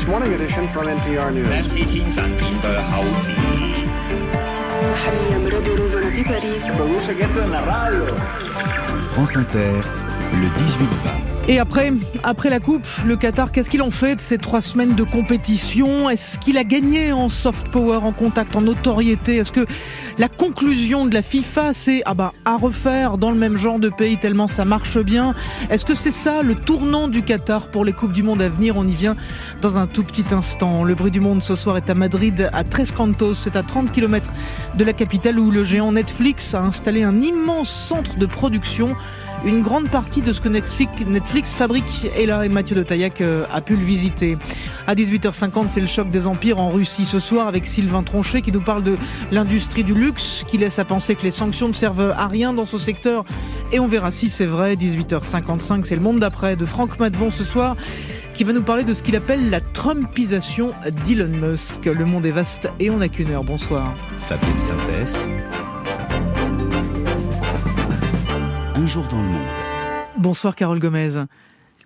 morning edition from NPR News. France Inter, le 18-20. Et après la Coupe, le Qatar, qu'est-ce qu'il en fait de ces 3 semaines de compétition ? Est-ce qu'il a gagné en soft power, en contact, en notoriété ? Est-ce que la conclusion de la FIFA, c'est à refaire dans le même genre de pays tellement ça marche bien ? Est-ce que c'est ça le tournant du Qatar pour les Coupes du Monde à venir ? On y vient dans un tout petit instant. Le bruit du monde ce soir est à Madrid, à Tres Cantos. C'est à 30 km de la capitale où le géant Netflix a installé un immense centre de production. Une grande partie de ce que Netflix fabrique est là et Mathieu de Taillac a pu le visiter. À 18h50, c'est le choc des empires en Russie ce soir avec Sylvain Tronchet qui nous parle de l'industrie du luxe, qui laisse à penser que les sanctions ne servent à rien dans ce secteur. Et on verra si c'est vrai. 18h55, c'est le monde d'après de Franck Madvon ce soir qui va nous parler de ce qu'il appelle la Trumpisation d'Elon Musk. Le monde est vaste et on n'a qu'une heure. Bonsoir. Fabienne Synthèse. Un jour dans le monde. Bonsoir Carole Gomez.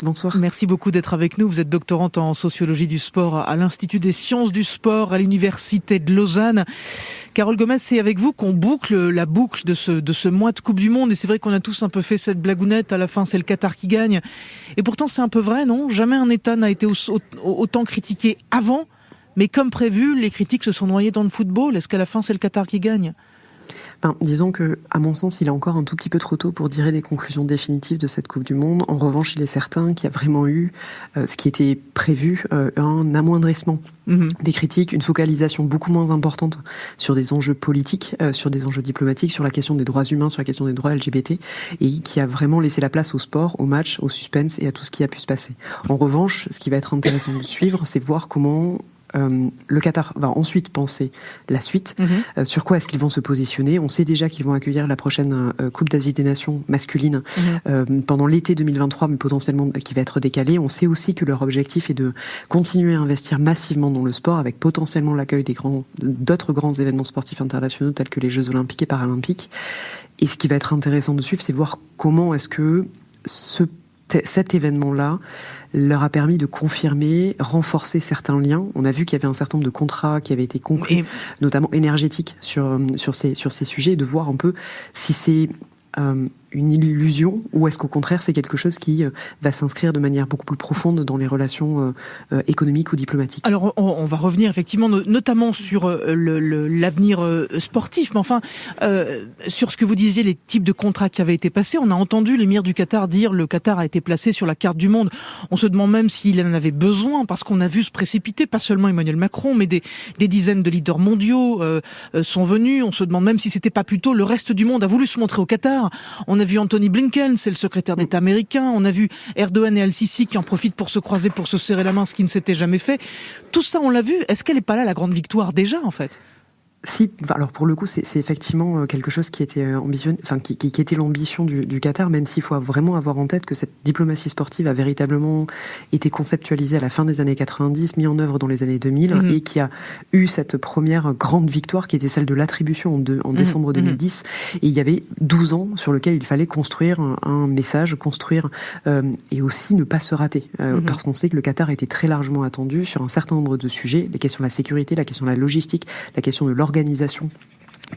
Bonsoir. Merci beaucoup d'être avec nous. Vous êtes doctorante en sociologie du sport à l'Institut des sciences du sport à l'Université de Lausanne. Carole Gomez, c'est avec vous qu'on boucle la boucle de ce mois de Coupe du Monde. Et c'est vrai qu'on a tous un peu fait cette blagounette. À la fin, c'est le Qatar qui gagne. Et pourtant, c'est un peu vrai, non ? Jamais un État n'a été autant critiqué avant. Mais comme prévu, les critiques se sont noyées dans le football. Est-ce qu'à la fin, c'est le Qatar qui gagne ? Disons que, à mon sens, il est encore un tout petit peu trop tôt pour tirer des conclusions définitives de cette Coupe du Monde. En revanche, il est certain qu'il y a vraiment eu ce qui était prévu, un amoindrissement des critiques, une focalisation beaucoup moins importante sur des enjeux politiques, sur des enjeux diplomatiques, sur la question des droits humains, sur la question des droits LGBT, et qui a vraiment laissé la place au sport, au match, au suspense et à tout ce qui a pu se passer. En revanche, ce qui va être intéressant de suivre, c'est voir comment le Qatar va ensuite penser la suite. Sur quoi est-ce qu'ils vont se positionner ? On sait déjà qu'ils vont accueillir la prochaine Coupe d'Asie des Nations masculine pendant l'été 2023, mais potentiellement qui va être décalée. On sait aussi que leur objectif est de continuer à investir massivement dans le sport, avec potentiellement l'accueil d'autres grands événements sportifs internationaux tels que les Jeux Olympiques et Paralympiques. Et ce qui va être intéressant de suivre, c'est voir comment est-ce que cet événement-là leur a permis de confirmer, renforcer certains liens. On a vu qu'il y avait un certain nombre de contrats qui avaient été conclus, notamment énergétiques, sur ces sujets, et de voir un peu si c'est une illusion ou est-ce qu'au contraire c'est quelque chose qui va s'inscrire de manière beaucoup plus profonde dans les relations économiques ou diplomatiques. Alors on va revenir effectivement notamment sur l'avenir sportif, mais enfin sur ce que vous disiez, les types de contrats qui avaient été passés. On a entendu l'émir du Qatar dire le Qatar a été placé sur la carte du monde. On se demande même s'il en avait besoin, parce qu'on a vu se précipiter, pas seulement Emmanuel Macron, mais des dizaines de leaders mondiaux sont venus. On se demande même si c'était pas plutôt le reste du monde a voulu se montrer au Qatar. On a vu Anthony Blinken, c'est le secrétaire d'État américain. On a vu Erdogan et Al-Sisi qui en profitent pour se croiser, pour se serrer la main, ce qui ne s'était jamais fait. Tout ça, on l'a vu. Est-ce qu'elle n'est pas là, la grande victoire, déjà, en fait ? Si, alors pour le coup, c'est effectivement quelque chose qui était qui était l'ambition du Qatar, même s'il faut vraiment avoir en tête que cette diplomatie sportive a véritablement été conceptualisée à la fin des années 90, mise en œuvre dans les années 2000, et qui a eu cette première grande victoire qui était celle de l'attribution en décembre 2010. Et il y avait 12 ans sur lequel il fallait construire un message, et aussi ne pas se rater, parce qu'on sait que le Qatar était très largement attendu sur un certain nombre de sujets, la question de la sécurité, la question de la logistique, la question de l'organisation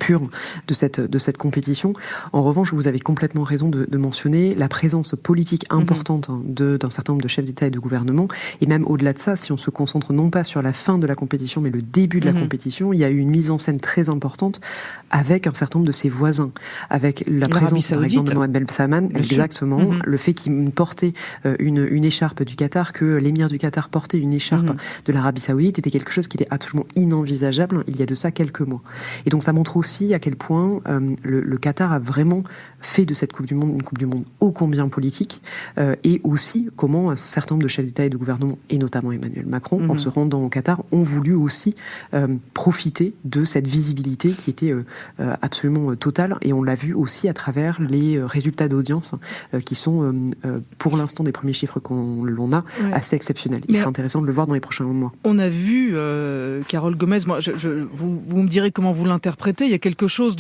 pure de cette compétition. En revanche, vous avez complètement raison de mentionner la présence politique importante d'un certain nombre de chefs d'État et de gouvernement, et même au-delà de ça, si on se concentre non pas sur la fin de la compétition, mais le début de la compétition, il y a eu une mise en scène très importante avec un certain nombre de ses voisins, avec la présence par exemple de Mohamed Ben Salman, exactement, le fait qu'il portait une écharpe du Qatar, que l'émir du Qatar portait une écharpe de l'Arabie Saoudite, était quelque chose qui était absolument inenvisageable il y a de ça quelques mois. Et donc ça montre aussi à quel point le Qatar a vraiment fait de cette Coupe du Monde une Coupe du Monde ô combien politique, et aussi comment un certain nombre de chefs d'État et de gouvernement, et notamment Emmanuel Macron, en se rendant au Qatar, ont voulu aussi profiter de cette visibilité qui était absolument totale, et on l'a vu aussi à travers les résultats d'audience qui sont, pour l'instant, des premiers chiffres l'on a, assez exceptionnels. Il sera intéressant de le voir dans les prochains mois. On a vu, Carole Gomez, vous me direz comment vous l'interprétez, il y a quelque chose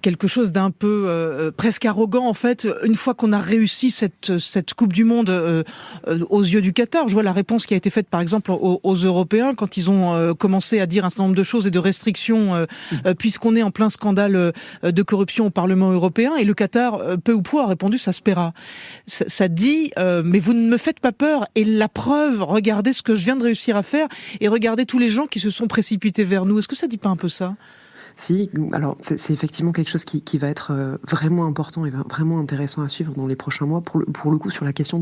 quelque chose d'un peu presque arrogant en fait. Une fois qu'on a réussi cette Coupe du Monde aux yeux du Qatar, je vois la réponse qui a été faite par exemple aux Européens quand ils ont commencé à dire un certain nombre de choses et de restrictions puisqu'on est en plein scandale de corruption au Parlement européen, et le Qatar, peu ou prou, a répondu ça se paiera. Ça dit mais vous ne me faites pas peur, et la preuve, regardez ce que je viens de réussir à faire et regardez tous les gens qui se sont précipités vers nous. Est-ce que ça dit pas un peu ça ? Si, alors c'est effectivement quelque chose qui va être vraiment important et vraiment intéressant à suivre dans les prochains mois. Pour le coup, sur la question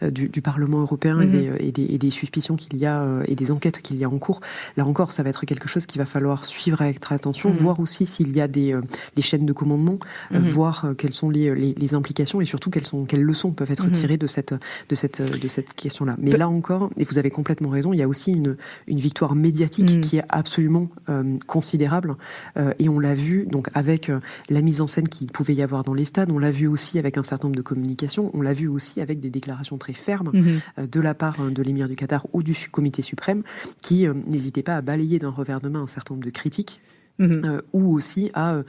du Parlement européen et des suspicions qu'il y a et des enquêtes qu'il y a en cours, là encore, ça va être quelque chose qu'il va falloir suivre avec très attention, voir aussi s'il y a les chaînes de commandement, voir quelles sont les implications et surtout quelles leçons peuvent être tirées de cette question-là. Mais là encore, et vous avez complètement raison, il y a aussi une victoire médiatique qui est absolument considérable. Et on l'a vu donc avec la mise en scène qu'il pouvait y avoir dans les stades, on l'a vu aussi avec un certain nombre de communications, on l'a vu aussi avec des déclarations très fermes de la part de l'émir du Qatar ou du comité suprême qui n'hésitait pas à balayer d'un revers de main un certain nombre de critiques. Ou aussi à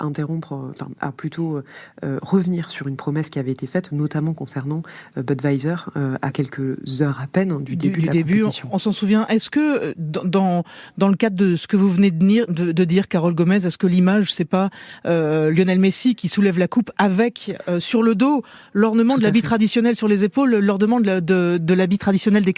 interrompre, à plutôt revenir sur une promesse qui avait été faite, notamment concernant Budweiser, à quelques heures à peine du début de la compétition. On s'en souvient. Est-ce que dans le cadre de ce que vous venez de dire, Carole Gomez, est-ce que l'image, c'est pas Lionel Messi qui soulève la coupe avec sur le dos l'ornement de l'habit traditionnel, sur les épaules l'ornement de l'habit traditionnel des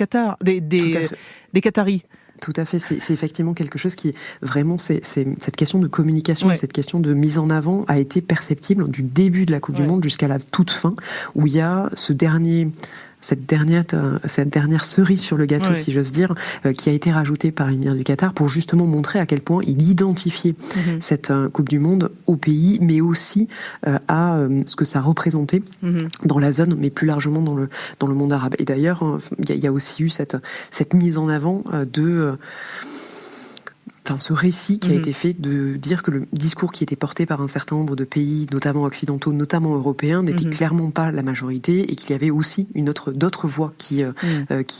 Qataris? Tout à fait, c'est effectivement quelque chose qui vraiment, c'est cette question de communication, cette question de mise en avant a été perceptible du début de la Coupe du Monde jusqu'à la toute fin, où il y a cette dernière cerise sur le gâteau, si j'ose dire, qui a été rajoutée par l'émir du Qatar pour justement montrer à quel point il identifiait cette Coupe du Monde au pays, mais aussi à ce que ça représentait dans la zone, mais plus largement dans le monde arabe. Et d'ailleurs, il y a aussi eu cette mise en avant ce récit qui a été fait de dire que le discours qui était porté par un certain nombre de pays, notamment occidentaux, notamment européens, n'était clairement pas la majorité et qu'il y avait aussi d'autres voix qui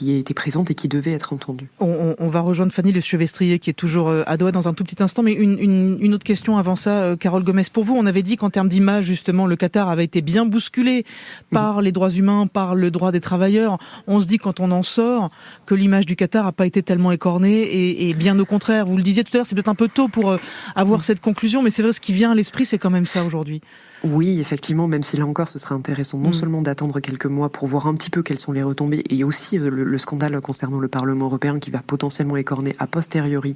étaient présentes et qui devaient être entendues. On va rejoindre Fanny Lechevestrier qui est toujours à Doha dans un tout petit instant, mais une autre question avant ça, Carole Gomez. Pour vous, on avait dit qu'en termes d'image, justement, le Qatar avait été bien bousculé par les droits humains, par le droit des travailleurs. On se dit quand on en sort que l'image du Qatar n'a pas été tellement écornée et bien au contraire. Vous le disiez tout à l'heure, c'est peut-être un peu tôt pour avoir cette conclusion, mais c'est vrai, ce qui vient à l'esprit, c'est quand même ça aujourd'hui. Oui, effectivement, même si là encore, ce serait intéressant non seulement d'attendre quelques mois pour voir un petit peu quelles sont les retombées, et aussi le scandale concernant le Parlement européen qui va potentiellement écorner a posteriori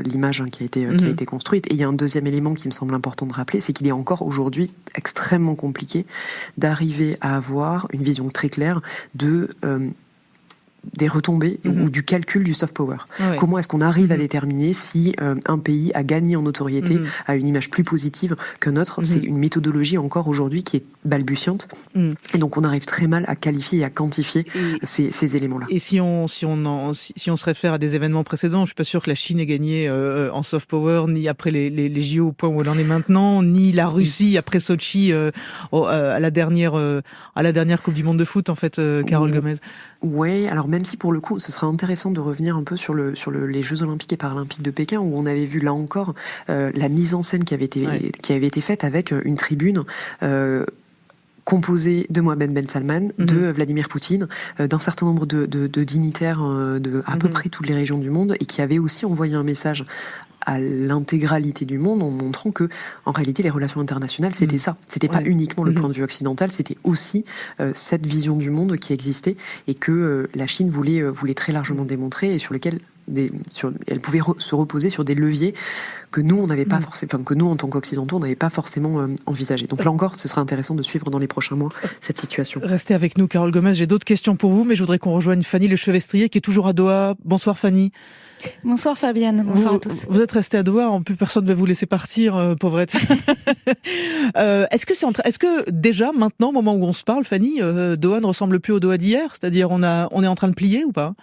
l'image qui a été construite. Et il y a un deuxième élément qui me semble important de rappeler, c'est qu'il est encore aujourd'hui extrêmement compliqué d'arriver à avoir une vision très claire des retombées ou du calcul du soft power. Comment est-ce qu'on arrive à déterminer si un pays a gagné en notoriété, a une image plus positive qu'un autre? C'est une méthodologie encore aujourd'hui qui est balbutiante. Et donc on arrive très mal à qualifier et à quantifier ces éléments-là. Et si on se réfère à des événements précédents, je suis pas sûr que la Chine ait gagné en soft power, ni après les JO au point où elle en est maintenant, ni la Russie après Sochi à la dernière Coupe du Monde de foot, en fait, Carole Gomez. Ouais, alors même si pour le coup, ce sera intéressant de revenir un peu sur les Jeux Olympiques et Paralympiques de Pékin, où on avait vu là encore la mise en scène qui avait été faite avec une tribune composé de Mohammed Ben Salman, de Vladimir Poutine, d'un certain nombre de dignitaires de à peu près toutes les régions du monde, et qui avait aussi envoyé un message à l'intégralité du monde en montrant que, en réalité, les relations internationales, c'était ça. C'était pas uniquement le point de vue occidental, c'était aussi cette vision du monde qui existait et que la Chine voulait très largement démontrer et sur lesquels elle pouvait se reposer sur des leviers que nous, on n'avait pas forcément, que nous, en tant qu'occidentaux, on n'avait pas forcément envisagé. Donc là encore, ce sera intéressant de suivre dans les prochains mois cette situation. Restez avec nous, Carole Gomez. J'ai d'autres questions pour vous, mais je voudrais qu'on rejoigne Fanny Lechevestrier, qui est toujours à Doha. Bonsoir, Fanny. Bonsoir Fabienne, bonsoir à tous. Vous êtes restée à Doha, en plus personne ne va vous laisser partir, pauvrette. Est-ce que déjà, maintenant, au moment où on se parle, Fanny, Doha ne ressemble plus au Doha d'hier? C'est-à-dire, on est en train de plier ou pas?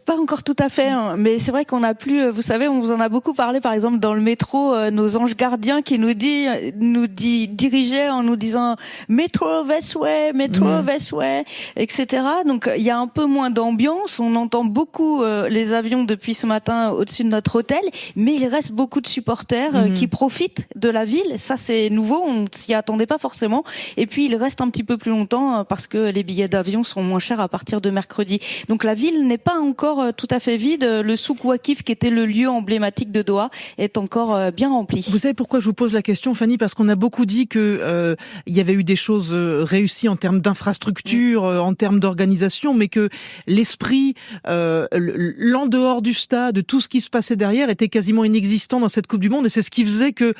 Pas encore tout à fait, hein, mais c'est vrai qu'on a plus, vous savez, on vous en a beaucoup parlé, par exemple dans le métro, nos anges gardiens qui nous dirigeaient en nous disant métro this way, etc. Donc il y a un peu moins d'ambiance, on entend beaucoup les avions depuis ce matin au-dessus de notre hôtel, mais il reste beaucoup de supporters qui profitent de la ville. Ça c'est nouveau, on s'y attendait pas forcément. Et puis il reste un petit peu plus longtemps parce que les billets d'avion sont moins chers à partir de mercredi. Donc la ville n'est pas encore tout à fait vide. Le souk Waqif, qui était le lieu emblématique de Doha, est encore bien rempli. Vous savez pourquoi je vous pose la question, Fanny? Parce qu'on a beaucoup dit que il y avait eu des choses réussies en termes d'infrastructure, en termes d'organisation, mais que l'esprit, l'en dehors du stade, tout ce qui se passait derrière était quasiment inexistant dans cette Coupe du Monde. Et c'est ce qui faisait que,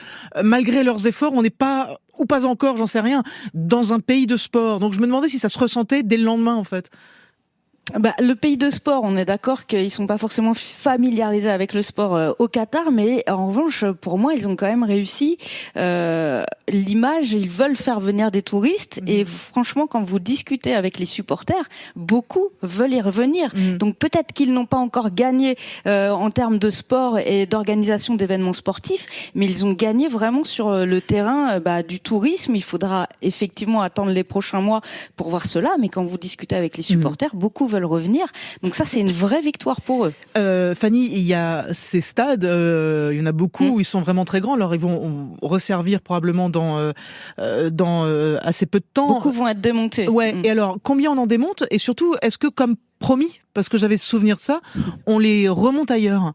malgré leurs efforts, on n'est pas, ou pas encore, j'en sais rien, dans un pays de sport. Donc je me demandais si ça se ressentait dès le lendemain, en fait. Le pays de sport, on est d'accord qu'ils sont pas forcément familiarisés avec le sport au Qatar, mais en revanche, pour moi, ils ont quand même réussi l'image. Ils veulent faire venir des touristes et franchement, quand vous discutez avec les supporters, beaucoup veulent y revenir. Donc peut-être qu'ils n'ont pas encore gagné en termes de sport et d'organisation d'événements sportifs, mais ils ont gagné vraiment sur le terrain du tourisme. Il faudra effectivement attendre les prochains mois pour voir cela, mais quand vous discutez avec les supporters, beaucoup veulent revenir. Donc ça, c'est une vraie victoire pour eux. Fanny, il y a ces stades, il y en a beaucoup où ils sont vraiment très grands. Alors ils vont resservir probablement dans assez peu de temps. Beaucoup vont être démontés. Ouais. Et alors, combien on en démonte? Et surtout, est-ce que, comme promis, parce que j'avais souvenir de ça, on les remonte ailleurs?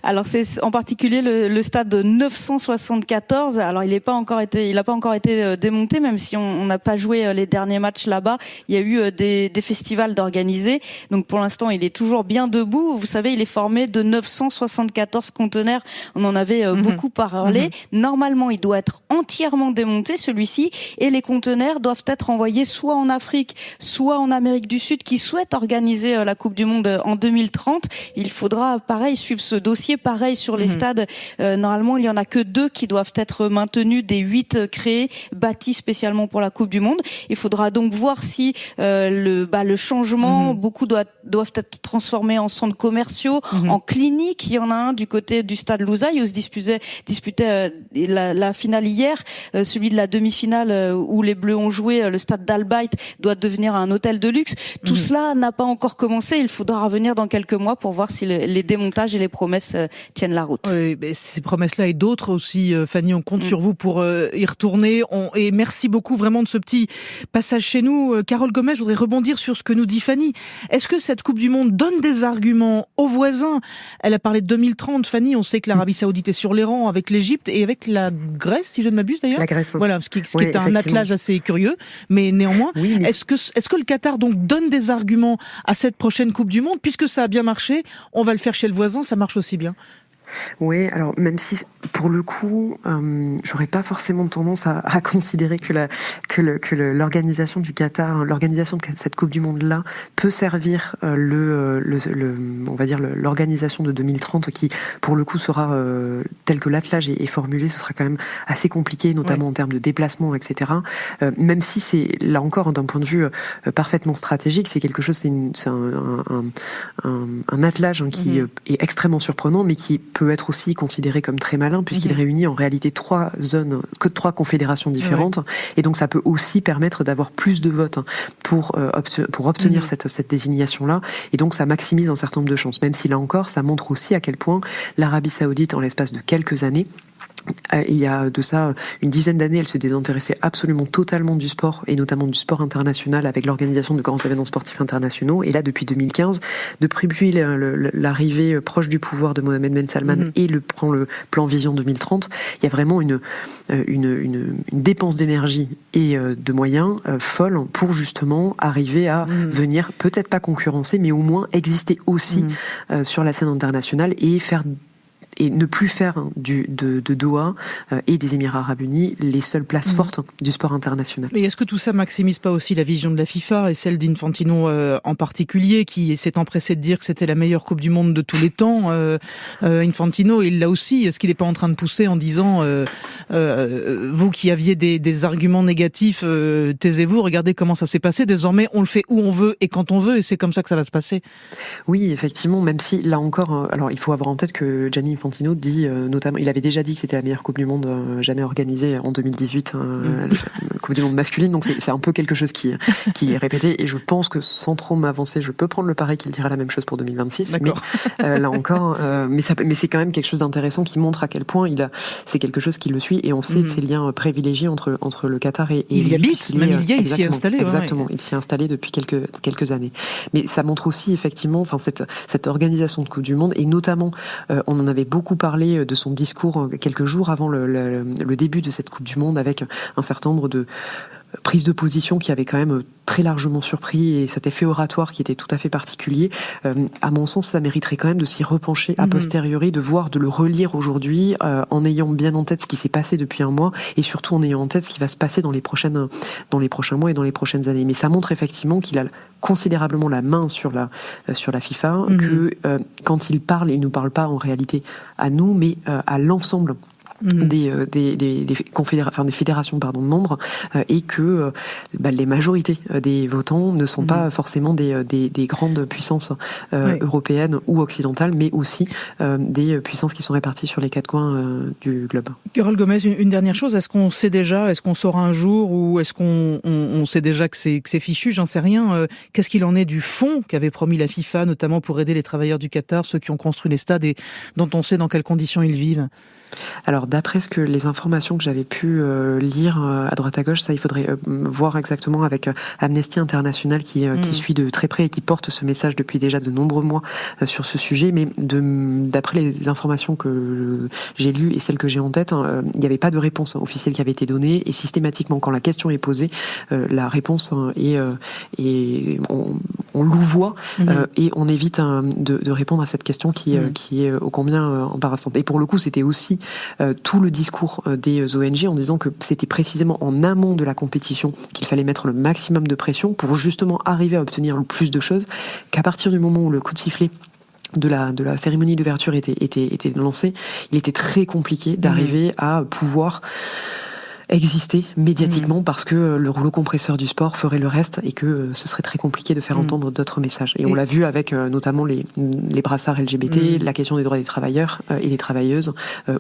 Alors c'est en particulier le stade de 974. Alors il n'a pas encore été démonté, même si on n'a pas joué les derniers matchs là-bas. Il y a eu des festivals d'organiser. Donc pour l'instant, il est toujours bien debout. Vous savez, il est formé de 974 conteneurs. On en avait beaucoup parlé. Normalement, il doit être entièrement démonté, celui-ci, et les conteneurs doivent être envoyés soit en Afrique, soit en Amérique du Sud, qui souhaitent organiser la Coupe du Monde en 2030. Il faudra, pareil, suivre ce dossier. Pareil sur les stades. Normalement, il y en a que 2 qui doivent être maintenus des 8 créés, bâtis spécialement pour la Coupe du Monde. Il faudra donc voir si le changement, beaucoup doivent être transformés en centres commerciaux, en cliniques. Il y en a un du côté du stade Louzai où se disputait la finale hier, celui de la demi-finale où les Bleus ont joué, le stade d'Al Bayt doit devenir un hôtel de luxe. Tout cela n'a pas encore commencé. Il faudra revenir dans quelques mois pour voir si les démontages et les promesses tiennent la route. Oui, mais ces promesses-là et d'autres aussi, Fanny, on compte sur vous pour y retourner. Et merci beaucoup vraiment de ce petit passage chez nous. Carole Gomez, je voudrais rebondir sur ce que nous dit Fanny. Est-ce que cette Coupe du Monde donne des arguments aux voisins? Elle a parlé de 2030, Fanny. On sait que l'Arabie Saoudite est sur les rangs avec l'Égypte et avec la Grèce, si je ne m'abuse d'ailleurs. La Grèce. Voilà, ce qui est un attelage assez curieux. Mais néanmoins, est-ce que le Qatar donc donne des arguments à cette prochaine Coupe du Monde? Puisque ça a bien marché, on va le faire chez le voisin, ça marche aussi bien. Oui, alors même si pour le coup, j'aurais pas forcément tendance à considérer que l'organisation du Qatar, l'organisation de cette Coupe du Monde là, peut servir on va dire l'organisation de 2030 qui pour le coup sera tel que l'attelage est formulé, ce sera quand même assez compliqué, notamment en termes de déplacement, etc. Même si c'est là encore d'un point de vue parfaitement stratégique, c'est quelque chose, c'est un attelage qui est extrêmement surprenant, mais qui peut être aussi considéré comme très malin puisqu'il réunit en réalité 3 confédérations différentes et donc ça peut aussi permettre d'avoir plus de votes pour obtenir cette désignation-là et donc ça maximise un certain nombre de chances, même si là encore ça montre aussi à quel point l'Arabie Saoudite en l'espace de quelques années, il y a de ça une dizaine d'années, elle se désintéressait absolument totalement du sport et notamment du sport international avec l'organisation de grands événements sportifs internationaux. Et là, depuis 2015, depuis l'arrivée proche du pouvoir de Mohamed Ben Salman et le plan Vision 2030, il y a vraiment une dépense d'énergie et de moyens folle pour justement arriver à venir peut-être pas concurrencer, mais au moins exister aussi sur la scène internationale et faire et ne plus faire de Doha et des Émirats Arabes Unis les seules places fortes du sport international. Mais est-ce que tout ça maximise pas aussi la vision de la FIFA et celle d'Infantino en particulier, qui s'est empressé de dire que c'était la meilleure Coupe du Monde de tous les temps? Infantino, il l'a aussi. Est-ce qu'il n'est pas en train de pousser en disant vous qui aviez des arguments négatifs, taisez-vous, regardez comment ça s'est passé, désormais on le fait où on veut et quand on veut, et c'est comme ça que ça va se passer? Oui, effectivement, même si là encore, alors il faut avoir en tête que Gianni Infantino dit notamment, il avait déjà dit que c'était la meilleure Coupe du Monde jamais organisée en 2018, la Coupe du Monde masculine, donc c'est un peu quelque chose qui est répété, et je pense que sans trop m'avancer, je peux prendre le pari qu'il dira la même chose pour 2026. D'accord. Mais là encore, mais c'est quand même quelque chose d'intéressant qui montre à quel point c'est quelque chose qui le suit, et on sait de ces liens privilégiés entre le Qatar et il y habite, même il s'y est installé. Exactement, ouais. Il s'y est installé depuis quelques années. Mais ça montre aussi effectivement, cette organisation de Coupe du Monde, et notamment, on en avait beaucoup parlé de son discours quelques jours avant le début de cette Coupe du Monde, avec un certain nombre de prise de position qui avait quand même très largement surpris, et cet effet oratoire qui était tout à fait particulier. À mon sens, ça mériterait quand même de s'y repencher a posteriori, de le relire aujourd'hui, en ayant bien en tête ce qui s'est passé depuis un mois, et surtout en ayant en tête ce qui va se passer dans les prochains mois et dans les prochaines années. Mais ça montre effectivement qu'il a considérablement la main sur la FIFA, que quand il parle, il ne nous parle pas en réalité à nous, mais à l'ensemble des fédérations membres, et que les majorités des votants ne sont pas forcément des grandes puissances européennes ou occidentales, mais aussi des puissances qui sont réparties sur les quatre coins du globe. Carole Gomez, une dernière chose, est-ce qu'on saura un jour, ou est-ce qu'on sait déjà que c'est fichu? J'en sais rien. Qu'est-ce qu'il en est du fonds qu'avait promis la FIFA, notamment pour aider les travailleurs du Qatar, ceux qui ont construit les stades et dont on sait dans quelles conditions ils vivent? Alors, d'après les informations que j'avais pu lire à droite à gauche, ça, il faudrait voir exactement avec Amnesty International qui suit de très près et qui porte ce message depuis déjà de nombreux mois sur ce sujet. Mais d'après les informations que j'ai lues et celles que j'ai en tête, il n'y avait pas de réponse officielle qui avait été donnée, et systématiquement, quand la question est posée, la réponse on louvoie et on évite de répondre à cette question qui est ô combien embarrassante. Et pour le coup, c'était aussi tout le discours des ONG en disant que c'était précisément en amont de la compétition qu'il fallait mettre le maximum de pression pour justement arriver à obtenir le plus de choses, qu'à partir du moment où le coup de sifflet de la cérémonie d'ouverture était lancé, il était très compliqué d'arriver à pouvoir exister médiatiquement, parce que le rouleau compresseur du sport ferait le reste, et que ce serait très compliqué de faire entendre d'autres messages. Et on l'a vu avec notamment les brassards LGBT, la question des droits des travailleurs et des travailleuses,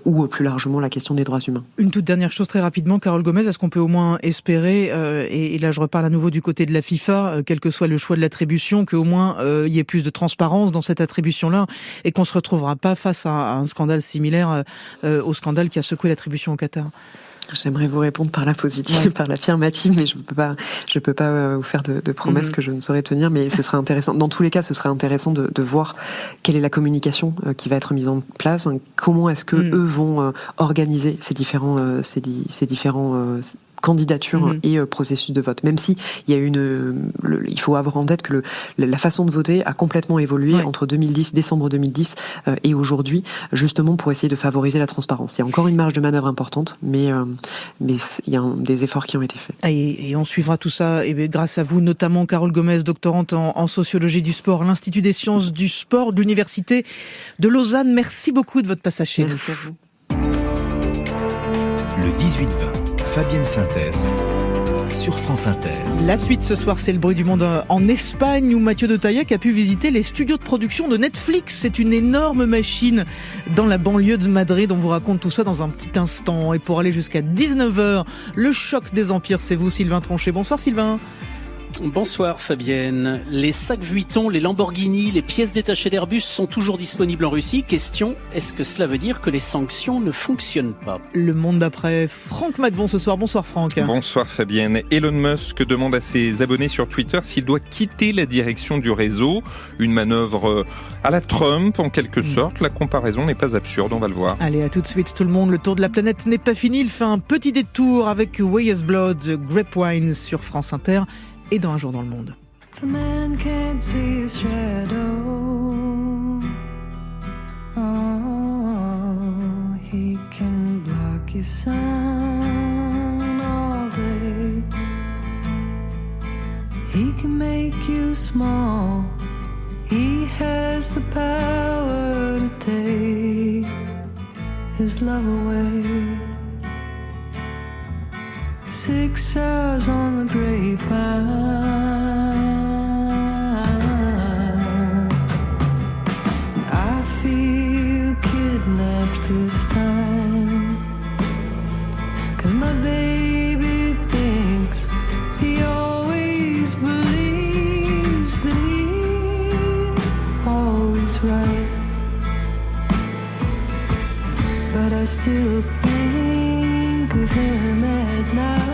ou plus largement la question des droits humains. Une toute dernière chose très rapidement, Carole Gomez, est-ce qu'on peut au moins espérer, et là je reparle à nouveau du côté de la FIFA, quel que soit le choix de l'attribution, qu'au moins il y ait plus de transparence dans cette attribution-là, et qu'on ne se retrouvera pas face à un scandale similaire au scandale qui a secoué l'attribution au Qatar? J'aimerais vous répondre par la positive, par l'affirmative, mais je peux pas vous faire de promesses que je ne saurais tenir, mais ce serait intéressant. Dans tous les cas, ce serait intéressant de voir quelle est la communication qui va être mise en place, comment est-ce que eux vont organiser ces différents candidature et processus de vote. Même si il y a il faut avoir en tête que la façon de voter a complètement évolué entre décembre 2010 et aujourd'hui, justement pour essayer de favoriser la transparence. Il y a encore une marge de manœuvre importante, mais il y a des efforts qui ont été faits. Et on suivra tout ça, et grâce à vous, notamment Carole Gomez, doctorante en sociologie du sport, l'Institut des sciences du sport de l'Université de Lausanne. Merci beaucoup de votre passage chez nous. Merci à vous. Le 18-20. Fabienne Synthèse sur France Inter. La suite ce soir, c'est le bruit du monde en Espagne, où Mathieu de Taillac a pu visiter les studios de production de Netflix. C'est une énorme machine dans la banlieue de Madrid. On vous raconte tout ça dans un petit instant. Et pour aller jusqu'à 19h, le choc des empires, c'est vous, Sylvain Tronchet. Bonsoir Sylvain. Bonsoir Fabienne. Les sacs Vuitton, les Lamborghini, les pièces détachées d'Airbus sont toujours disponibles en Russie. Question, est-ce que cela veut dire que les sanctions ne fonctionnent pas? Le monde d'après, Franck Madvon ce soir. Bonsoir Franck. Bonsoir Fabienne. Elon Musk demande à ses abonnés sur Twitter s'il doit quitter la direction du réseau. Une manœuvre à la Trump en quelque sorte. La comparaison n'est pas absurde, on va le voir. Allez, à tout de suite tout le monde. Le tour de la planète n'est pas fini. Il fait un petit détour avec Way as Blood, Grapevine sur France Inter. Et dans Un jour dans le monde. The man can't see his shadow. Oh. his son all day. He can make you small. He has the power to take his love away. 6 hours on the grapevine. I feel kidnapped this time, 'cause my baby thinks he always believes that he's always right. But I still think of him at night.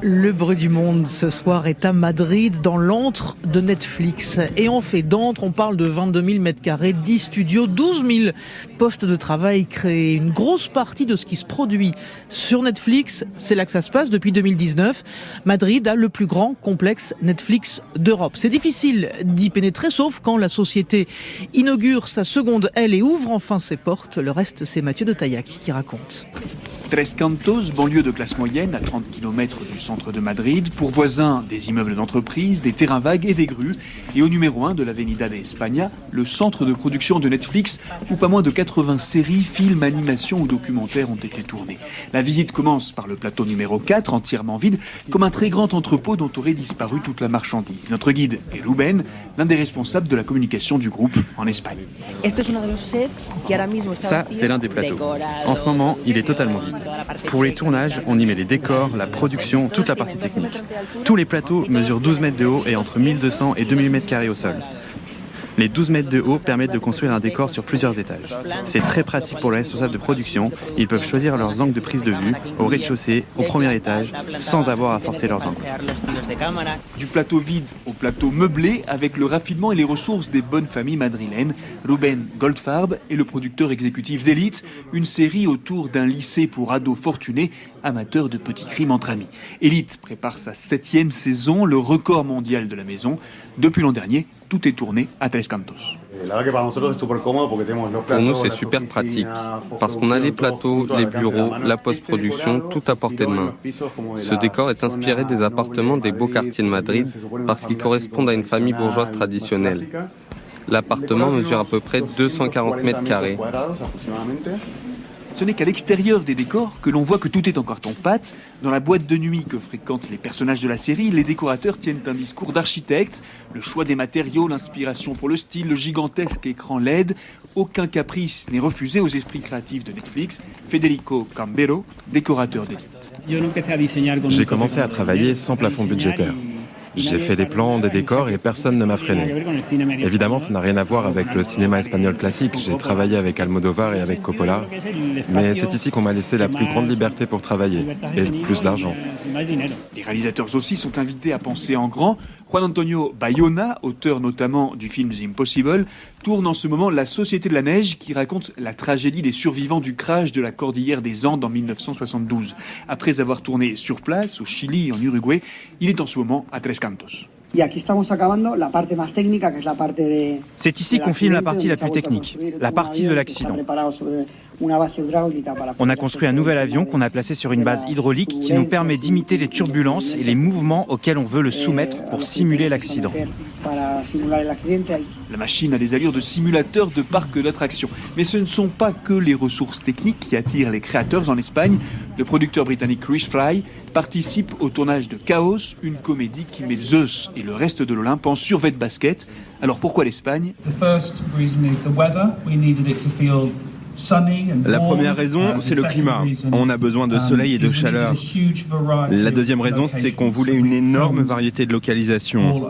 Le bruit du monde ce soir est à Madrid, dans l'antre de Netflix. Et on fait d'antre, on parle de 22 000 mètres carrés, 10 studios, 12 000 postes de travail créés. Une grosse partie de ce qui se produit sur Netflix, c'est là que ça se passe depuis 2019. Madrid a le plus grand complexe Netflix d'Europe. C'est difficile d'y pénétrer, sauf quand la société inaugure sa seconde aile et ouvre enfin ses portes. Le reste, c'est Mathieu de Taillac qui raconte. Tres Cantos, banlieue de classe moyenne, à 30 km du centre de Madrid, pour voisins des immeubles d'entreprise, des terrains vagues et des grues. Et au numéro 1 de l'Avenida de España, le centre de production de Netflix, où pas moins de 80 séries, films, animations ou documentaires ont été tournés. La visite commence par le plateau numéro 4, entièrement vide, comme un très grand entrepôt dont aurait disparu toute la marchandise. Notre guide est Ruben, l'un des responsables de la communication du groupe en Espagne. Ça, c'est l'un des plateaux. En ce moment, il est totalement vide. Pour les tournages, on y met les décors, la production, toute la partie technique. Tous les plateaux mesurent 12 mètres de haut et entre 1200 et 2000 mètres carrés au sol. Les 12 mètres de haut permettent de construire un décor sur plusieurs étages. C'est très pratique pour les responsables de production. Ils peuvent choisir leurs angles de prise de vue, au rez-de-chaussée, au premier étage, sans avoir à forcer leurs angles. Du plateau vide au plateau meublé, avec le raffinement et les ressources des bonnes familles madrilènes, Ruben Goldfarb est le producteur exécutif d'Elite, une série autour d'un lycée pour ados fortunés, amateurs de petits crimes entre amis. Elite prépare sa 7e saison, le record mondial de la maison. Depuis l'an dernier, tout est tourné à Tres Cantos. Pour nous, c'est super pratique, parce qu'on a les plateaux, les bureaux, la post-production, tout à portée de main. Ce décor est inspiré des appartements des beaux quartiers de Madrid, parce qu'ils correspondent à une famille bourgeoise traditionnelle. L'appartement mesure à peu près 240 mètres carrés. Ce n'est qu'à l'extérieur des décors que l'on voit que tout est en carton-pâte. Dans la boîte de nuit que fréquentent les personnages de la série, les décorateurs tiennent un discours d'architecte. Le choix des matériaux, l'inspiration pour le style, le gigantesque écran LED. Aucun caprice n'est refusé aux esprits créatifs de Netflix. Federico Cambero, décorateur d'Elite. J'ai commencé à travailler sans plafond budgétaire. J'ai fait les plans des décors et personne ne m'a freiné. Évidemment, ça n'a rien à voir avec le cinéma espagnol classique. J'ai travaillé avec Almodovar et avec Coppola. Mais c'est ici qu'on m'a laissé la plus grande liberté pour travailler et plus d'argent. Les réalisateurs aussi sont invités à penser en grand. Juan Antonio Bayona, auteur notamment du film The Impossible, tourne en ce moment La Société de la Neige, qui raconte la tragédie des survivants du crash de la cordillère des Andes en 1972. Après avoir tourné sur place, au Chili et en Uruguay, il est en ce moment à Tres Cantos. C'est ici qu'on filme la partie la plus technique, la partie de l'accident. On a construit un nouvel avion qu'on a placé sur une base hydraulique qui nous permet d'imiter les turbulences et les mouvements auxquels on veut le soumettre pour simuler l'accident. La machine a des allures de simulateur de parc d'attractions. Mais ce ne sont pas que les ressources techniques qui attirent les créateurs en Espagne. Le producteur britannique Chris Fry participe au tournage de Chaos, une comédie qui met Zeus et le reste de l'Olympe en survêt de basket. Alors pourquoi l'Espagne ? La première raison, c'est le climat. On a besoin de soleil et de chaleur. La deuxième raison, c'est qu'on voulait une énorme variété de localisations.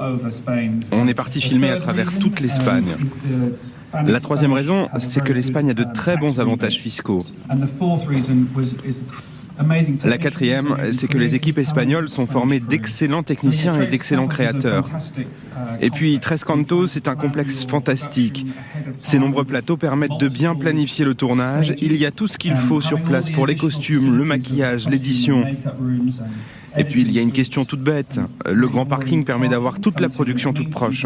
On est parti filmer à travers toute l'Espagne. La troisième raison, c'est que l'Espagne a de très bons avantages fiscaux. La quatrième, c'est que les équipes espagnoles sont formées d'excellents techniciens et d'excellents créateurs. Et puis, Tres Cantos, c'est un complexe fantastique. Ces nombreux plateaux permettent de bien planifier le tournage. Il y a tout ce qu'il faut sur place pour les costumes, le maquillage, l'édition. Et puis, il y a une question toute bête. Le grand parking permet d'avoir toute la production toute proche.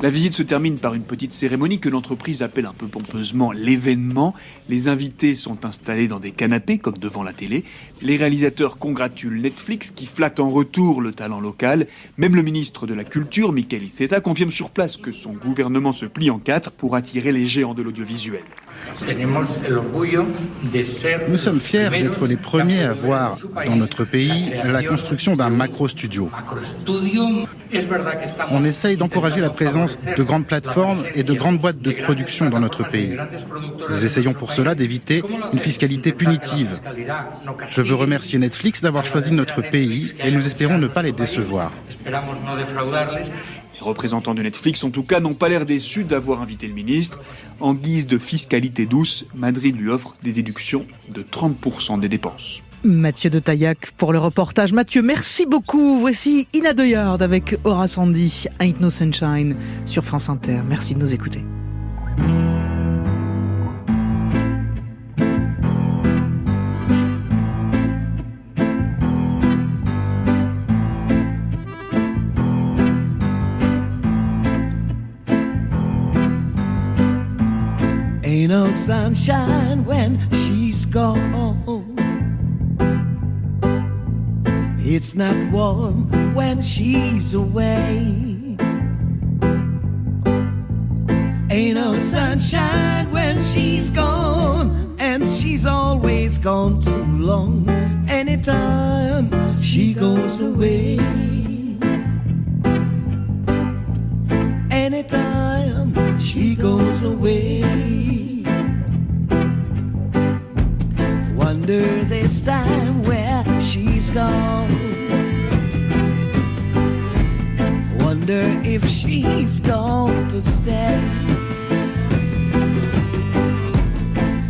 La visite se termine par une petite cérémonie que l'entreprise appelle un peu pompeusement l'événement. Les invités sont installés dans des canapés, comme devant la télé. Les réalisateurs congratulent Netflix, qui flatte en retour le talent local. Même le ministre de la Culture, Miquel Iceta, confirme sur place que son gouvernement se plie en quatre pour attirer les géants de l'audiovisuel. Nous sommes fiers d'être les premiers à voir dans notre pays la construction d'un macro-studio. On essaye d'encourager la présence de grandes plateformes et de grandes boîtes de production dans notre pays. Nous essayons pour cela d'éviter une fiscalité punitive. Je veux remercier Netflix d'avoir choisi notre pays et nous espérons ne pas les décevoir. Les représentants de Netflix, en tout cas, n'ont pas l'air déçus d'avoir invité le ministre. En guise de fiscalité douce, Madrid lui offre des déductions de 30% des dépenses. Mathieu de Taillac pour le reportage. Mathieu, merci beaucoup. Voici Ina Deuillard avec Aura Sandy, Ain't No Sunshine sur France Inter. Merci de nous écouter. Ain't no sunshine when she's she's gone. It's not warm when she's away. Ain't no sunshine when she's gone, and she's always gone too long. Anytime she goes away, anytime she goes away. Wonder this time where she's gone. Wonder if she's gone to stay.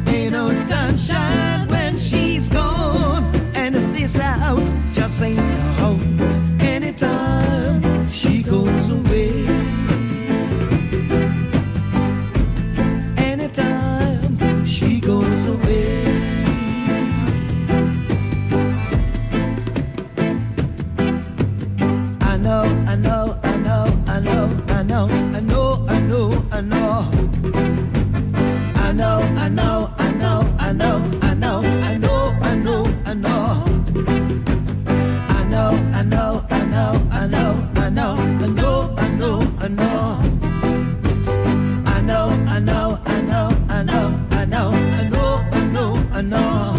Ain't no sunshine when she's gone, and this house just ain't a home. Anytime she goes away, anytime she goes away. I know, I know, I know, I know, I know, I know, I know, I know. I know, I know, I know, I know, I know, I know, I know, I know. I know, I know, I know, I know, I know, I know, I know, I know. I know, I know, I know, I know, I know, I know, I know, I know.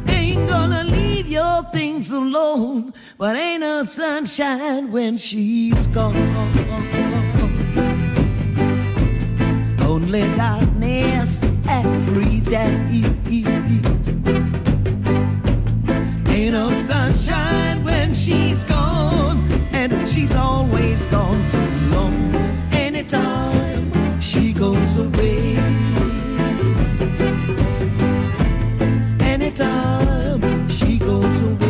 Ain't gonna leave your things alone, but ain't no sunshine when she's gone. Only darkness every day. Ain't no sunshine when she's gone, and she's always gone too long. Anytime she goes away, anytime she goes away.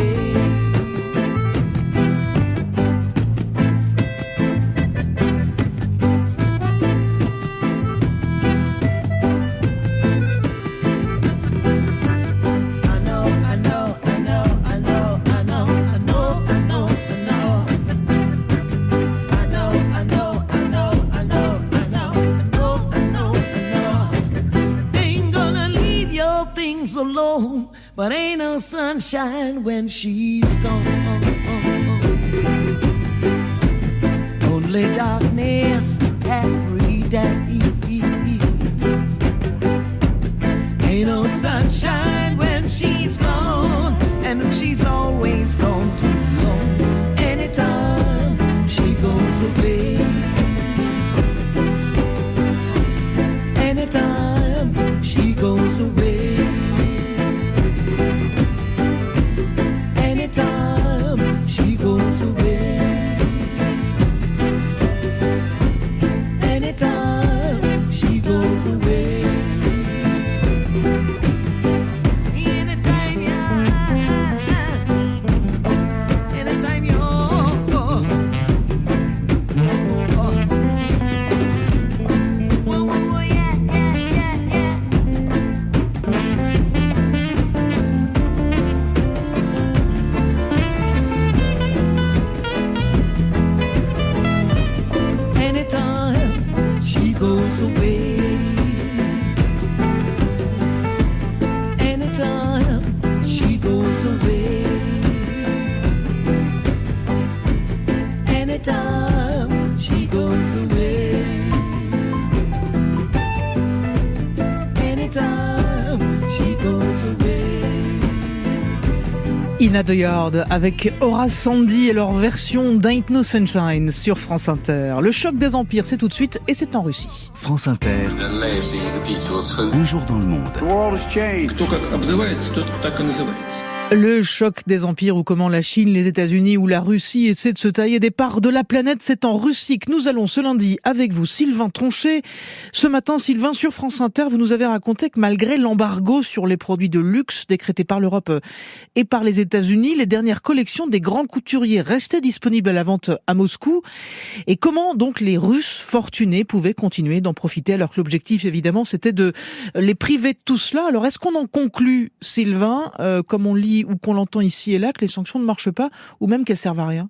Alone, but ain't no sunshine when she's gone. Only darkness every day. Ain't no sunshine when she's gone, and she's always gone too long. Anytime she goes away, anytime she goes away. Anytime she goes away, anytime she goes away, anytime you goes away, anytime she goes away, anytime she goes away, anytime she goes away. Inna the Yard avec Horace Sandy et leur version d'Ain't No Sunshine sur France Inter. Le choc des empires, c'est tout de suite et c'est en Russie. France Inter. Un jour dans le monde. Le choc des empires, ou comment la Chine, les États-Unis ou la Russie essaient de se tailler des parts de la planète. C'est en Russie que nous allons ce lundi avec vous, Sylvain Tronchet. Ce matin, Sylvain, sur France Inter, vous nous avez raconté que malgré l'embargo sur les produits de luxe décrété par l'Europe et par les États-Unis, les dernières collections des grands couturiers restaient disponibles à la vente à Moscou. Et comment donc les Russes fortunés pouvaient continuer d'en profiter, alors que l'objectif, évidemment, c'était de les priver de tout cela. Alors, est-ce qu'on en conclut, Sylvain, comme on lit ou qu'on l'entend ici et là, que les sanctions ne marchent pas, ou même qu'elles servent à rien?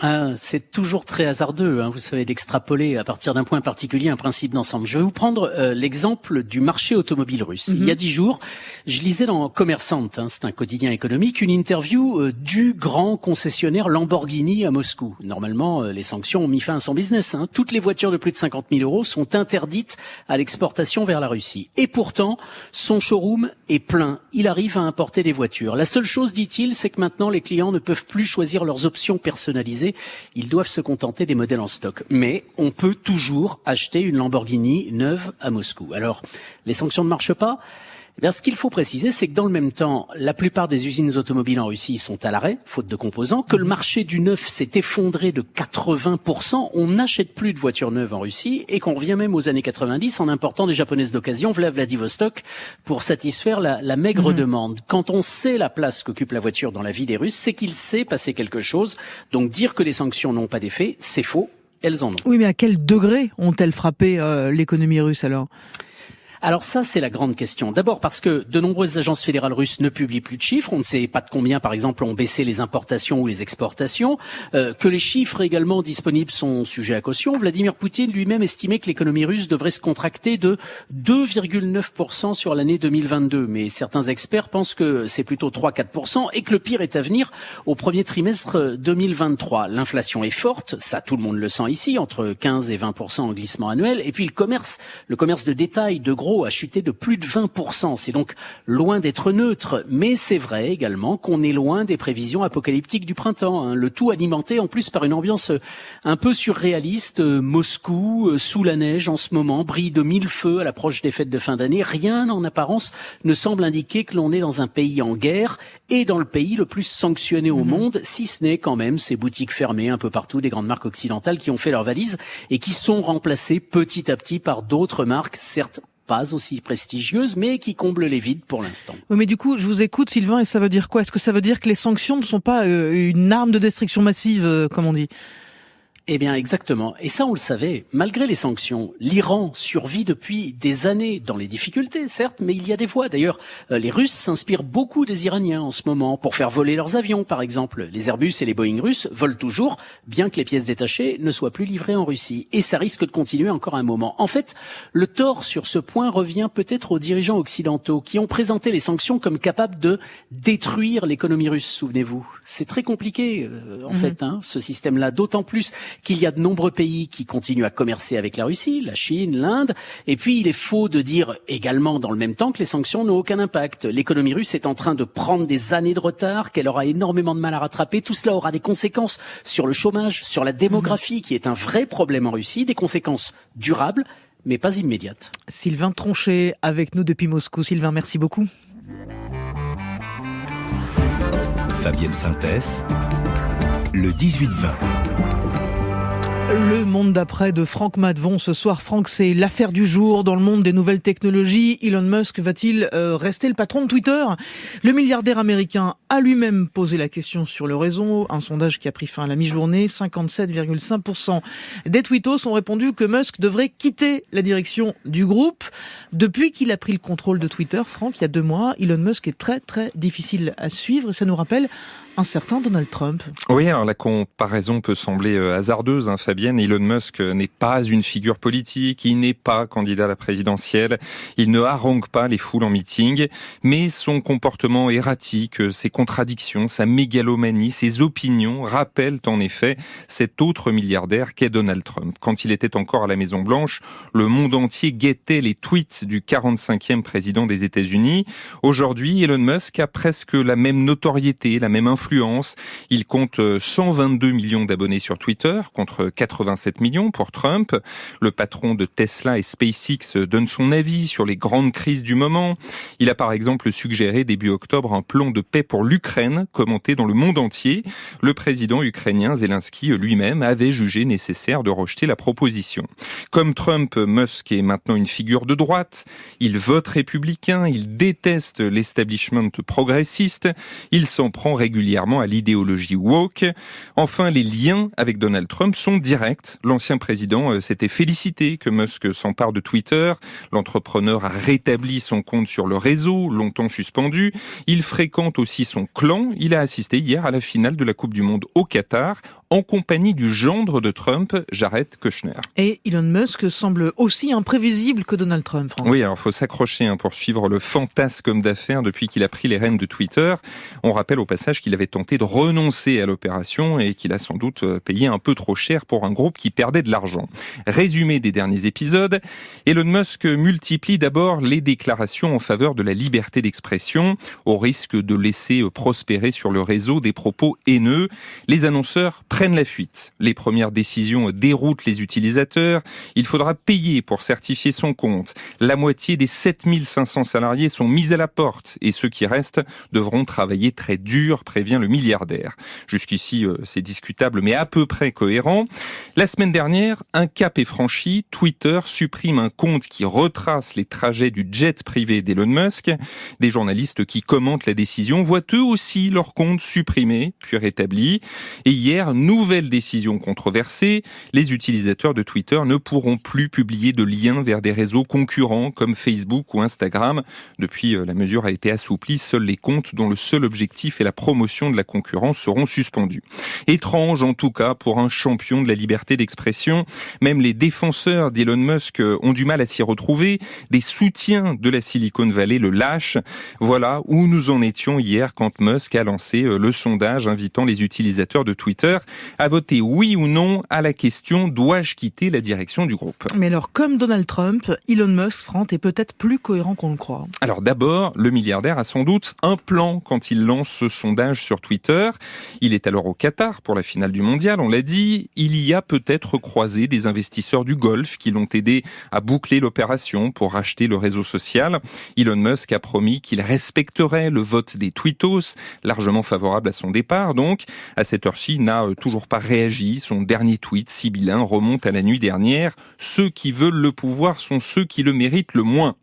C'est toujours très hasardeux, vous savez, d'extrapoler à partir d'un point particulier un principe d'ensemble. Je vais vous prendre l'exemple du marché automobile russe. Il y a 10 jours, je lisais dans Commerçant, c'est un quotidien économique, une interview du grand concessionnaire Lamborghini à Moscou. Normalement, les sanctions ont mis fin à son business. Toutes les voitures de plus de 50 000 euros sont interdites à l'exportation vers la Russie. Et pourtant, son showroom est plein. Il arrive à importer des voitures. La seule chose, dit-il, c'est que maintenant, les clients ne peuvent plus choisir leurs options personnalisées. Ils doivent se contenter des modèles en stock. Mais on peut toujours acheter une Lamborghini neuve à Moscou. Alors, les sanctions ne marchent pas ? Eh bien, ce qu'il faut préciser, c'est que dans le même temps, la plupart des usines automobiles en Russie sont à l'arrêt, faute de composants, que le marché du neuf s'est effondré de 80%, on n'achète plus de voitures neuves en Russie, et qu'on revient même aux années 90 en important des japonaises d'occasion, Vladivostok, pour satisfaire la maigre demande. Quand on sait la place qu'occupe la voiture dans la vie des Russes, c'est qu'il s'est passé quelque chose. Donc dire que les sanctions n'ont pas d'effet, c'est faux, elles en ont. Oui, mais à quel degré ont-elles frappé l'économie russe alors ? Alors ça, c'est la grande question. D'abord parce que de nombreuses agences fédérales russes ne publient plus de chiffres. On ne sait pas de combien, par exemple, ont baissé les importations ou les exportations. Que les chiffres également disponibles sont sujets à caution. Vladimir Poutine lui-même estimait que l'économie russe devrait se contracter de 2,9% sur l'année 2022. Mais certains experts pensent que c'est plutôt 3-4% et que le pire est à venir au premier trimestre 2023. L'inflation est forte, ça tout le monde le sent ici, entre 15 et 20% en glissement annuel. Et puis le commerce de détail, de gros, a chuté de plus de 20%. C'est donc loin d'être neutre, mais c'est vrai également qu'on est loin des prévisions apocalyptiques du printemps. Le tout alimenté en plus par une ambiance un peu surréaliste. Moscou, sous la neige en ce moment, brille de mille feux à l'approche des fêtes de fin d'année. Rien en apparence ne semble indiquer que l'on est dans un pays en guerre et dans le pays le plus sanctionné au monde, si ce n'est quand même ces boutiques fermées un peu partout des grandes marques occidentales qui ont fait leurs valises et qui sont remplacées petit à petit par d'autres marques, certes pas aussi prestigieuses, mais qui comblent les vides pour l'instant. Oui, mais du coup, je vous écoute, Sylvain, et ça veut dire quoi ? Est-ce que ça veut dire que les sanctions ne sont pas une arme de destruction massive, comme on dit ? Eh bien, exactement. Et ça, on le savait. Malgré les sanctions, l'Iran survit depuis des années dans les difficultés, certes, mais il y a des voies. D'ailleurs, les Russes s'inspirent beaucoup des Iraniens en ce moment pour faire voler leurs avions, par exemple. Les Airbus et les Boeing russes volent toujours, bien que les pièces détachées ne soient plus livrées en Russie. Et ça risque de continuer encore un moment. En fait, le tort sur ce point revient peut-être aux dirigeants occidentaux qui ont présenté les sanctions comme capables de détruire l'économie russe, souvenez-vous. C'est très compliqué, en fait, ce système-là, d'autant plus qu'il y a de nombreux pays qui continuent à commercer avec la Russie, la Chine, l'Inde, et puis il est faux de dire également dans le même temps que les sanctions n'ont aucun impact. L'économie russe est en train de prendre des années de retard, qu'elle aura énormément de mal à rattraper. Tout cela aura des conséquences sur le chômage, sur la démographie, qui est un vrai problème en Russie, des conséquences durables, mais pas immédiates. Sylvain Tronchet avec nous depuis Moscou. Sylvain, merci beaucoup. Fabienne Synthèse, le 18-20. Le monde d'après de Franck Madvon. Ce soir, Franck, c'est l'affaire du jour dans le monde des nouvelles technologies. Elon Musk va-t-il rester le patron de Twitter ? Le milliardaire américain a lui-même posé la question sur le réseau. Un sondage qui a pris fin à la mi-journée. 57,5% des tweetos ont répondu que Musk devrait quitter la direction du groupe. Depuis qu'il a pris le contrôle de Twitter, Franck, il y a 2 mois, Elon Musk est très très difficile à suivre. Ça nous rappelle un certain Donald Trump. Oui, alors la comparaison peut sembler hasardeuse, Fabienne. Elon Musk n'est pas une figure politique, il n'est pas candidat à la présidentielle, il ne harangue pas les foules en meeting, mais son comportement erratique, ses contradictions, sa mégalomanie, ses opinions rappellent en effet cet autre milliardaire qu'est Donald Trump. Quand il était encore à la Maison-Blanche, le monde entier guettait les tweets du 45e président des États-Unis. Aujourd'hui, Elon Musk a presque la même notoriété, la même influence. Il compte 122 millions d'abonnés sur Twitter contre 87 millions pour Trump. Le patron de Tesla et SpaceX donne son avis sur les grandes crises du moment. Il a par exemple suggéré début octobre un plan de paix pour l'Ukraine commenté dans le monde entier. Le président ukrainien Zelensky lui-même avait jugé nécessaire de rejeter la proposition. Comme Trump, Musk est maintenant une figure de droite. Il vote républicain, il déteste l'establishment progressiste. Il s'en prend régulièrement régulièrement à l'idéologie woke. Enfin, les liens avec Donald Trump sont directs. L'ancien président s'était félicité que Musk s'empare de Twitter. L'entrepreneur a rétabli son compte sur le réseau, longtemps suspendu. Il fréquente aussi son clan. Il a assisté hier à la finale de la Coupe du Monde au Qatar, en compagnie du gendre de Trump, Jared Kushner. Et Elon Musk semble aussi imprévisible que Donald Trump, Franck. Oui, alors il faut s'accrocher pour suivre le fantasque homme d'affaires depuis qu'il a pris les rênes de Twitter. On rappelle au passage qu'il avait tenté de renoncer à l'opération et qu'il a sans doute payé un peu trop cher pour un groupe qui perdait de l'argent. Résumé des derniers épisodes, Elon Musk multiplie d'abord les déclarations en faveur de la liberté d'expression, au risque de laisser prospérer sur le réseau des propos haineux. Les annonceurs prennent la fuite. Les premières décisions déroutent les utilisateurs. Il faudra payer pour certifier son compte. La moitié des 7500 salariés sont mis à la porte et ceux qui restent devront travailler très dur, prévient le milliardaire. Jusqu'ici, c'est discutable mais à peu près cohérent. La semaine dernière, un cap est franchi. Twitter supprime un compte qui retrace les trajets du jet privé d'Elon Musk. Des journalistes qui commentent la décision voient eux aussi leur compte supprimé puis rétabli. Et hier, nouvelle décision controversée, les utilisateurs de Twitter ne pourront plus publier de liens vers des réseaux concurrents comme Facebook ou Instagram. Depuis, la mesure a été assouplie, seuls les comptes dont le seul objectif est la promotion de la concurrence seront suspendus. Étrange en tout cas pour un champion de la liberté d'expression. Même les défenseurs d'Elon Musk ont du mal à s'y retrouver. Des soutiens de la Silicon Valley le lâchent. Voilà où nous en étions hier quand Musk a lancé le sondage invitant les utilisateurs de Twitter à voter oui ou non à la question « Dois-je quitter la direction du groupe ?» Mais alors, comme Donald Trump, Elon Musk, Franck, est peut-être plus cohérent qu'on le croit. Alors d'abord, le milliardaire a sans doute un plan quand il lance ce sondage sur Twitter. Il est alors au Qatar pour la finale du mondial, on l'a dit. Il y a peut-être croisé des investisseurs du Golfe qui l'ont aidé à boucler l'opération pour racheter le réseau social. Elon Musk a promis qu'il respecterait le vote des tweetos, largement favorable à son départ donc. À cette heure-ci, il n'a toujours pas réagi. Son dernier tweet sibyllin remonte à la nuit dernière. Ceux qui veulent le pouvoir sont ceux qui le méritent le moins.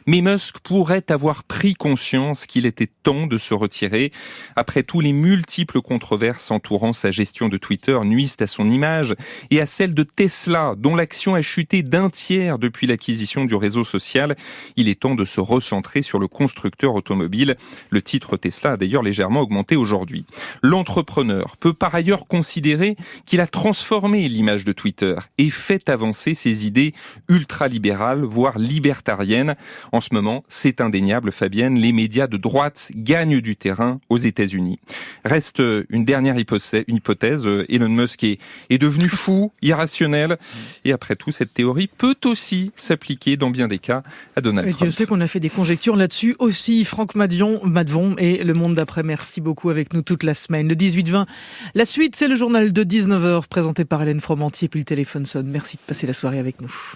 Mais Musk pourrait avoir pris conscience qu'il était temps de se retirer. Après tous les multiples controverses entourant sa gestion de Twitter nuisent à son image et à celle de Tesla, dont l'action a chuté d'un tiers depuis l'acquisition du réseau social. Il est temps de se recentrer sur le constructeur automobile. Le titre Tesla a d'ailleurs légèrement augmenté aujourd'hui. L'entrepreneur peut par ailleurs considérer qu'il a transformé l'image de Twitter et fait avancer ses idées ultralibérales, voire libertariennes. En ce moment, c'est indéniable, Fabienne, les médias de droite gagnent du terrain aux États-Unis. Reste une dernière hypothèse. Elon Musk est devenu fou, irrationnel. Et après tout, cette théorie peut aussi s'appliquer dans bien des cas à Donald Trump. Je sais qu'on a fait des conjectures là-dessus aussi. Franck Madvon et Le Monde d'après. Merci beaucoup avec nous toute la semaine. Le 18-20, la suite, c'est le journal de 19h présenté par Hélène Fromantier puis le téléphone sonne. Merci de passer la soirée avec nous.